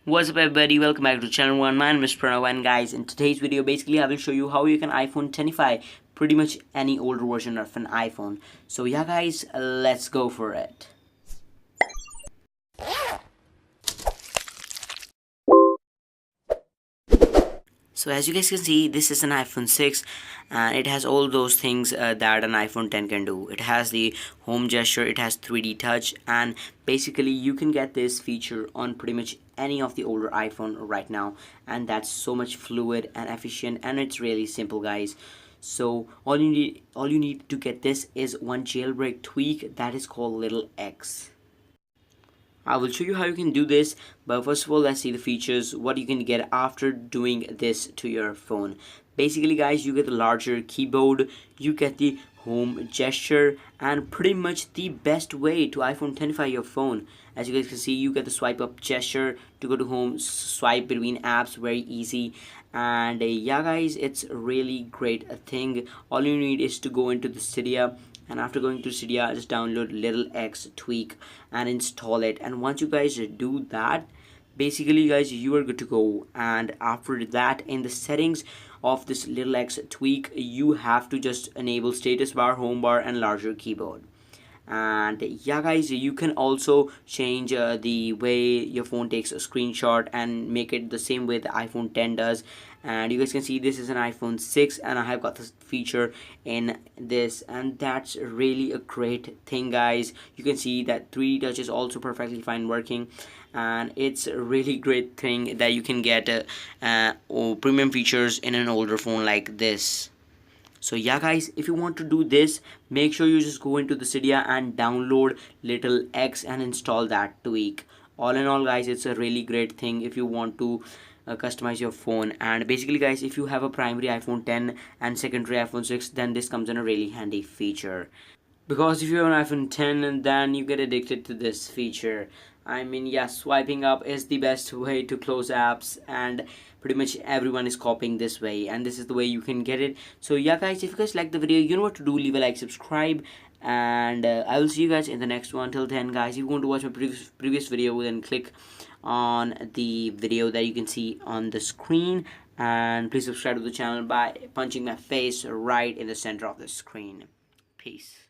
What's up everybody, welcome back to channel 1. My name is Pranav, and guys, in today's video basically I will show you how you can iPhone tenify pretty much any older version of an iPhone. So yeah guys, let's go for it. So as you guys can see, this is an iPhone 6 and it has all those things that an iPhone 10 can do. It has the home gesture, it has 3D touch, and basically you can get this feature on pretty much any of the older iPhone right now, and that's so much fluid and efficient, and it's really simple guys. So all you need to get this is one jailbreak tweak that is called little X. I will show you how you can do this, but first of all let's see the features, what you can get after doing this to your phone. Basically guys, you get the larger keyboard, you get the home gesture, and pretty much the best way to iPhone tenify your phone. As you guys can see, you get the swipe up gesture to go to home, swipe between apps, very easy. And yeah guys, it's a really great thing. All you need is to go into the Cydia, and after going to Cydia, just download little X tweak and install it. And once you guys do that, basically guys, you are good to go. And after that, in the settings of this little X tweak, you have to just enable status bar, home bar, and larger keyboard. And yeah guys, you can also change the way your phone takes a screenshot and make it the same way the iPhone 10 does. And you guys can see this is an iPhone 6 and I have got this feature in this, and that's really a great thing guys. You can see that 3D touch is also perfectly fine working, and it's a really great thing that you can get premium features in an older phone like this. So yeah guys, if you want to do this, make sure you just go into the Cydia and download little X and install that tweak. All in all guys, it's a really great thing if you want to customize your phone. And basically guys, if you have a primary iPhone 10 and secondary iPhone 6, then this comes in a really handy feature. Because if you have an iPhone 10, then you get addicted to this feature. I mean, yeah, swiping up is the best way to close apps, and pretty much everyone is copying this way, and this is the way you can get it. So yeah guys, if you guys like the video, you know what to do, leave a like, subscribe, and I will see you guys in the next one. Till then guys, if you want to watch my previous video, then click on the video that you can see on the screen, and please subscribe to the channel by punching my face right in the center of the screen. Peace.